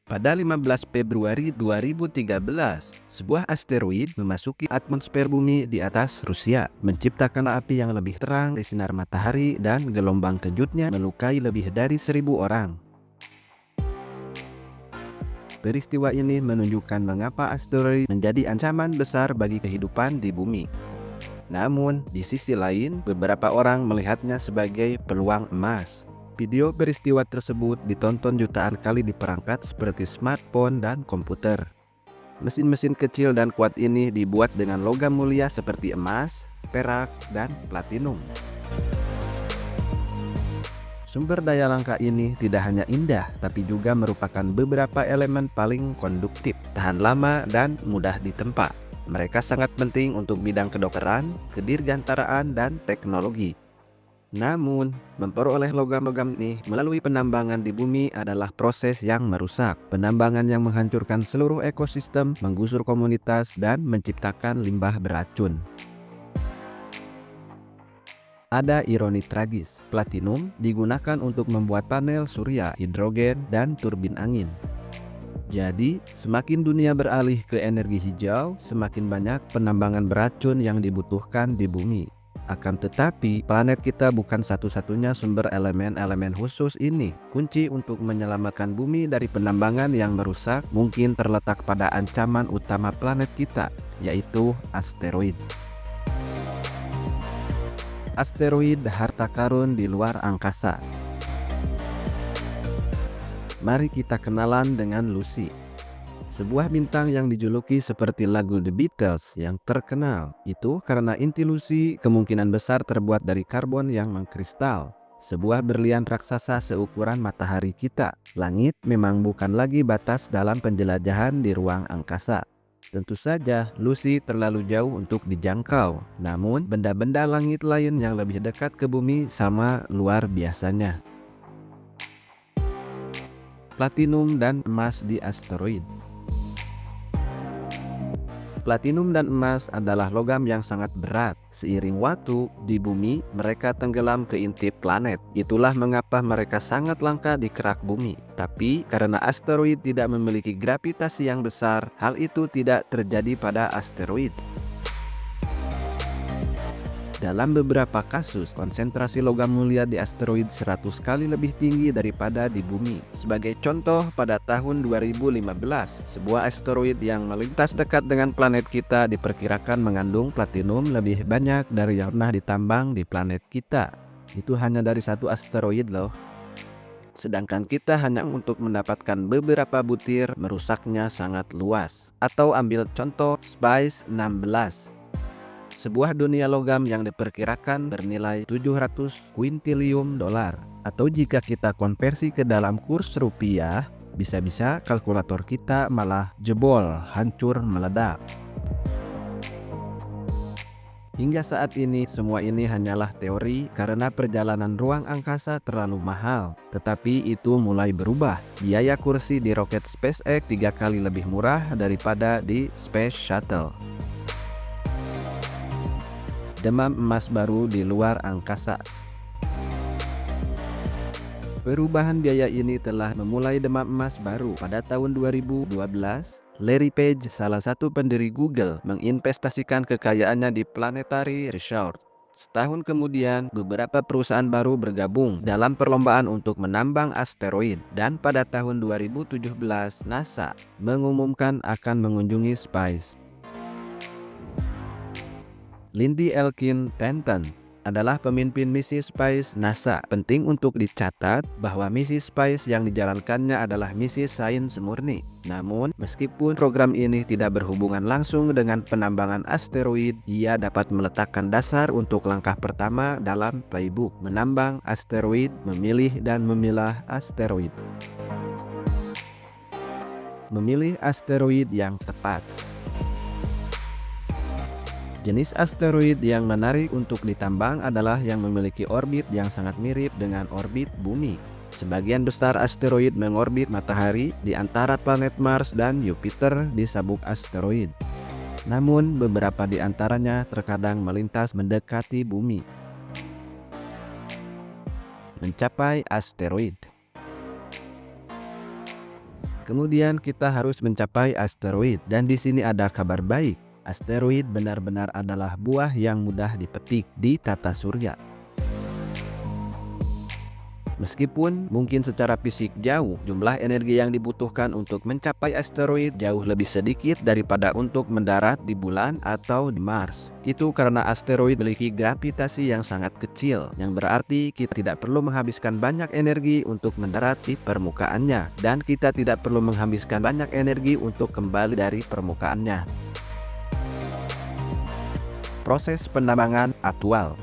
Pada 15 Februari 2013, sebuah asteroid memasuki atmosfer bumi di atas Rusia, menciptakan api yang lebih terang dari sinar matahari dan gelombang kejutnya melukai lebih dari 1.000 orang. Peristiwa ini menunjukkan mengapa asteroid menjadi ancaman besar bagi kehidupan di bumi. Namun, di sisi lain, beberapa orang melihatnya sebagai peluang emas. Video peristiwa tersebut ditonton jutaan kali di perangkat seperti smartphone dan komputer. Mesin-mesin kecil dan kuat ini dibuat dengan logam mulia seperti emas, perak, dan platinum. Sumber daya langka ini tidak hanya indah, tapi juga merupakan beberapa elemen paling konduktif, tahan lama, dan mudah ditempa. Mereka sangat penting untuk bidang kedokteran, kedirgantaraan, dan teknologi. Namun, memperoleh logam-logam ini melalui penambangan di bumi adalah proses yang merusak. Penambangan yang menghancurkan seluruh ekosistem, menggusur komunitas, dan menciptakan limbah beracun. Ada ironi tragis, platinum digunakan untuk membuat panel surya, hidrogen, dan turbin angin. Jadi, semakin dunia beralih ke energi hijau, semakin banyak penambangan beracun yang dibutuhkan di bumi. Akan tetapi, planet kita bukan satu-satunya sumber elemen-elemen khusus ini. Kunci untuk menyelamatkan bumi dari penambangan yang merusak mungkin terletak pada ancaman utama planet kita, yaitu asteroid. Asteroid harta karun di luar angkasa. Mari kita kenalan dengan Lucy. Sebuah bintang yang dijuluki seperti lagu The Beatles yang terkenal. Itu karena inti Lucy kemungkinan besar terbuat dari karbon yang mengkristal. Sebuah berlian raksasa seukuran matahari kita. Langit memang bukan lagi batas dalam penjelajahan di ruang angkasa. Tentu saja Lucy terlalu jauh untuk dijangkau. Namun benda-benda langit lain yang lebih dekat ke bumi sama luar biasanya. Platinum dan emas di asteroid. Platinum dan emas adalah logam yang sangat berat. Seiring waktu, di bumi mereka tenggelam ke inti planet. Itulah mengapa mereka sangat langka di kerak bumi. Tapi karena asteroid tidak memiliki gravitasi yang besar, hal itu tidak terjadi pada asteroid. Dalam beberapa kasus, konsentrasi logam mulia di asteroid 100 kali lebih tinggi daripada di bumi. Sebagai contoh, pada tahun 2015, sebuah asteroid yang melintas dekat dengan planet kita diperkirakan mengandung platinum lebih banyak dari yang pernah ditambang di planet kita. Itu hanya dari satu asteroid loh. Sedangkan kita hanya untuk mendapatkan beberapa butir, merusaknya sangat luas. Atau ambil contoh Spice 16. Sebuah dunia logam yang diperkirakan bernilai 700 kuintilium dolar. Atau jika kita konversi ke dalam kurs rupiah, bisa-bisa kalkulator kita malah jebol, hancur, meledak. Hingga saat ini, semua ini hanyalah teori karena perjalanan ruang angkasa terlalu mahal. Tetapi itu mulai berubah. Biaya kursi di roket SpaceX 3 kali lebih murah daripada di Space Shuttle. Demam emas baru di luar angkasa. Perubahan biaya ini telah memulai demam emas baru. Pada tahun 2012, Larry Page, salah satu pendiri Google, menginvestasikan kekayaannya di Planetary Research. Setahun kemudian, beberapa perusahaan baru bergabung dalam perlombaan untuk menambang asteroid. Dan pada tahun 2017, NASA mengumumkan akan mengunjungi Spice. Lindy Elkin Stanton adalah pemimpin misi Spice NASA. Penting untuk dicatat bahwa misi Spice yang dijalankannya adalah misi sains murni. Namun, meskipun program ini tidak berhubungan langsung dengan penambangan asteroid, ia dapat meletakkan dasar untuk langkah pertama dalam playbook menambang asteroid, memilih dan memilah asteroid. Memilih asteroid yang tepat. Jenis asteroid yang menarik untuk ditambang adalah yang memiliki orbit yang sangat mirip dengan orbit bumi. Sebagian besar asteroid mengorbit matahari di antara planet Mars dan Jupiter di sabuk asteroid. Namun beberapa di antaranya terkadang melintas mendekati bumi. Mencapai asteroid. Kemudian kita harus mencapai asteroid, dan di sini ada kabar baik. Asteroid benar-benar adalah buah yang mudah dipetik di tata surya. Meskipun mungkin secara fisik jauh, jumlah energi yang dibutuhkan untuk mencapai asteroid jauh lebih sedikit daripada untuk mendarat di bulan atau di Mars. Itu karena asteroid memiliki gravitasi yang sangat kecil, yang berarti kita tidak perlu menghabiskan banyak energi untuk mendarat di permukaannya, dan kita tidak perlu menghabiskan banyak energi untuk kembali dari permukaannya. Proses penambangan aktual.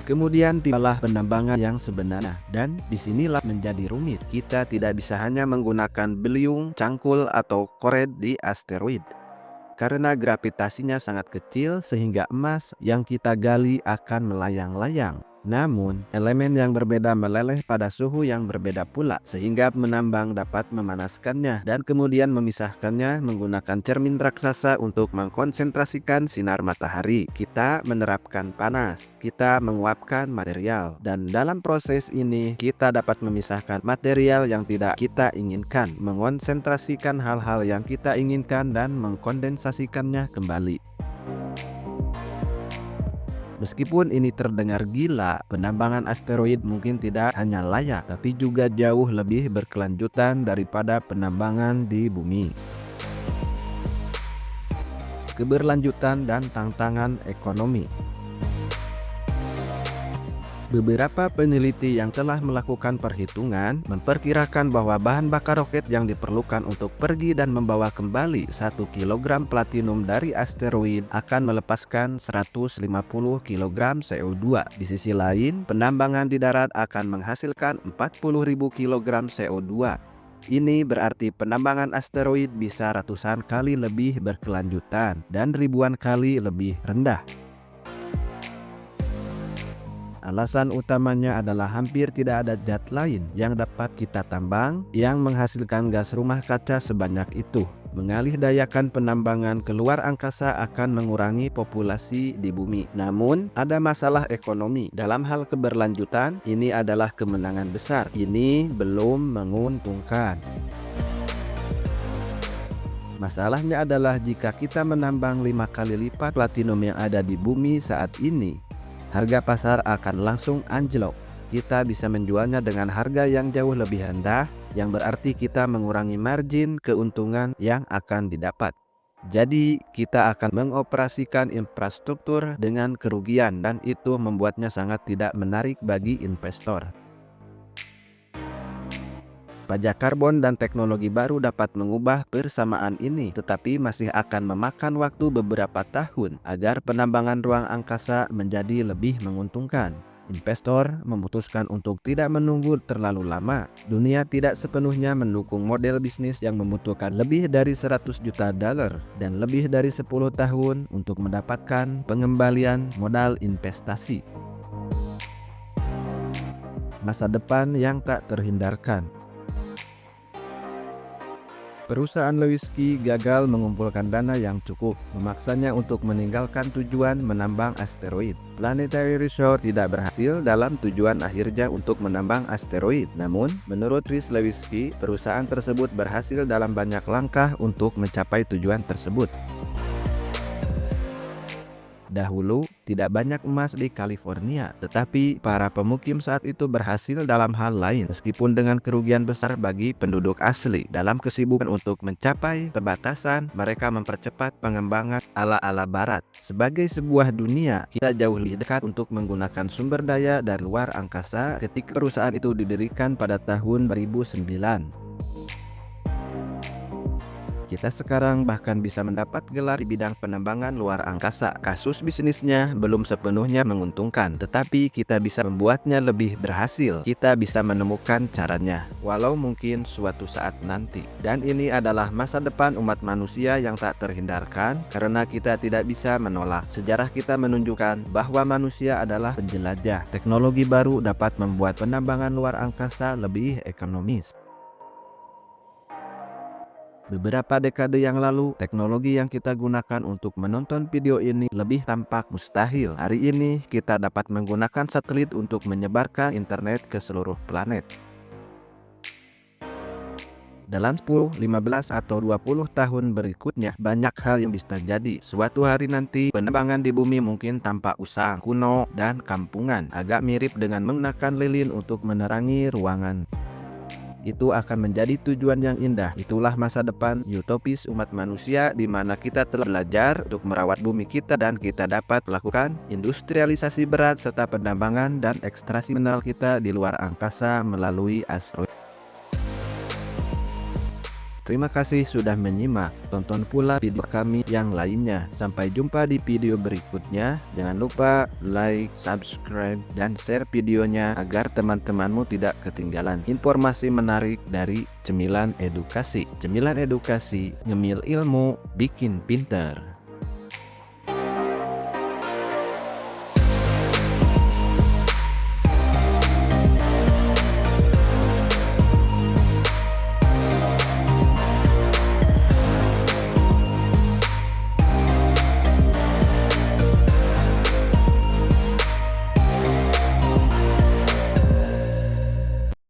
Kemudian tibalah penambangan yang sebenarnya, dan disinilah menjadi rumit. Kita tidak bisa hanya menggunakan beliung, cangkul, atau koret di asteroid, karena gravitasinya sangat kecil sehingga emas yang kita gali akan melayang-layang. Namun, elemen yang berbeda meleleh pada suhu yang berbeda pula, sehingga penambang dapat memanaskannya dan kemudian memisahkannya menggunakan cermin raksasa untuk mengkonsentrasikan sinar matahari. Kita menerapkan panas, kita menguapkan material, dan dalam proses ini kita dapat memisahkan material yang tidak kita inginkan, mengonsentrasikan hal-hal yang kita inginkan, dan mengkondensasikannya kembali. Meskipun ini terdengar gila, penambangan asteroid mungkin tidak hanya layak, tapi juga jauh lebih berkelanjutan daripada penambangan di bumi. Keberlanjutan dan tantangan ekonomi. Beberapa peneliti yang telah melakukan perhitungan memperkirakan bahwa bahan bakar roket yang diperlukan untuk pergi dan membawa kembali 1 kg platinum dari asteroid akan melepaskan 150 kg CO2. Di sisi lain, penambangan di darat akan menghasilkan 40.000 kg CO2. Ini berarti penambangan asteroid bisa ratusan kali lebih berkelanjutan dan ribuan kali lebih rendah. Alasan utamanya adalah hampir tidak ada zat lain yang dapat kita tambang yang menghasilkan gas rumah kaca sebanyak itu. Mengalihdayakan penambangan keluar angkasa akan mengurangi populasi di bumi. Namun, ada masalah ekonomi. Dalam hal keberlanjutan, ini adalah kemenangan besar. Ini belum menguntungkan. Masalahnya adalah jika kita menambang 5 kali lipat platinum yang ada di bumi saat ini, harga pasar akan langsung anjlok. Kita bisa menjualnya dengan harga yang jauh lebih rendah, yang berarti kita mengurangi margin keuntungan yang akan didapat. Jadi, kita akan mengoperasikan infrastruktur dengan kerugian, dan itu membuatnya sangat tidak menarik bagi investor. Pajak karbon dan teknologi baru dapat mengubah persamaan ini, tetapi masih akan memakan waktu beberapa tahun agar penambangan ruang angkasa menjadi lebih menguntungkan. Investor memutuskan untuk tidak menunggu terlalu lama. Dunia tidak sepenuhnya mendukung model bisnis yang membutuhkan lebih dari 100 juta dolar dan lebih dari 10 tahun untuk mendapatkan pengembalian modal investasi. Masa depan yang tak terhindarkan. Perusahaan Lewinsky gagal mengumpulkan dana yang cukup, memaksanya untuk meninggalkan tujuan menambang asteroid. Planetary Research tidak berhasil dalam tujuan akhirnya untuk menambang asteroid. Namun, menurut Chris Lewinsky, perusahaan tersebut berhasil dalam banyak langkah untuk mencapai tujuan tersebut. Dahulu, tidak banyak emas di California, tetapi para pemukim saat itu berhasil dalam hal lain, meskipun dengan kerugian besar bagi penduduk asli. Dalam kesibukan untuk mencapai perbatasan, mereka mempercepat pengembangan ala-ala barat. Sebagai sebuah dunia, kita jauh lebih dekat untuk menggunakan sumber daya dari luar angkasa ketika perusahaan itu didirikan pada tahun 2009. Kita sekarang bahkan bisa mendapat gelar di bidang penambangan luar angkasa. Kasus bisnisnya belum sepenuhnya menguntungkan, tetapi kita bisa membuatnya lebih berhasil. Kita bisa menemukan caranya, walau mungkin suatu saat nanti. Dan ini adalah masa depan umat manusia yang tak terhindarkan, karena kita tidak bisa menolak. Sejarah kita menunjukkan bahwa manusia adalah penjelajah. Teknologi baru dapat membuat penambangan luar angkasa lebih ekonomis. Beberapa dekade yang lalu, teknologi yang kita gunakan untuk menonton video ini lebih tampak mustahil. Hari ini, kita dapat menggunakan satelit untuk menyebarkan internet ke seluruh planet. Dalam 10, 15, atau 20 tahun berikutnya, banyak hal yang bisa terjadi. Suatu hari nanti, penerbangan di bumi mungkin tampak usang, kuno, dan kampungan. Agak mirip dengan menggunakan lilin untuk menerangi ruangan. Itu akan menjadi tujuan yang indah. Itulah masa depan utopis umat manusia, di mana kita telah belajar untuk merawat bumi kita dan kita dapat melakukan industrialisasi berat serta penambangan dan ekstraksi mineral kita di luar angkasa melalui asteroid. Terima kasih sudah menyimak. Tonton pula video kami yang lainnya. Sampai jumpa di video berikutnya. Jangan lupa like, subscribe, dan share videonya agar teman-temanmu tidak ketinggalan informasi menarik dari Cemilan Edukasi. Cemilan Edukasi, ngemil ilmu, bikin pinter.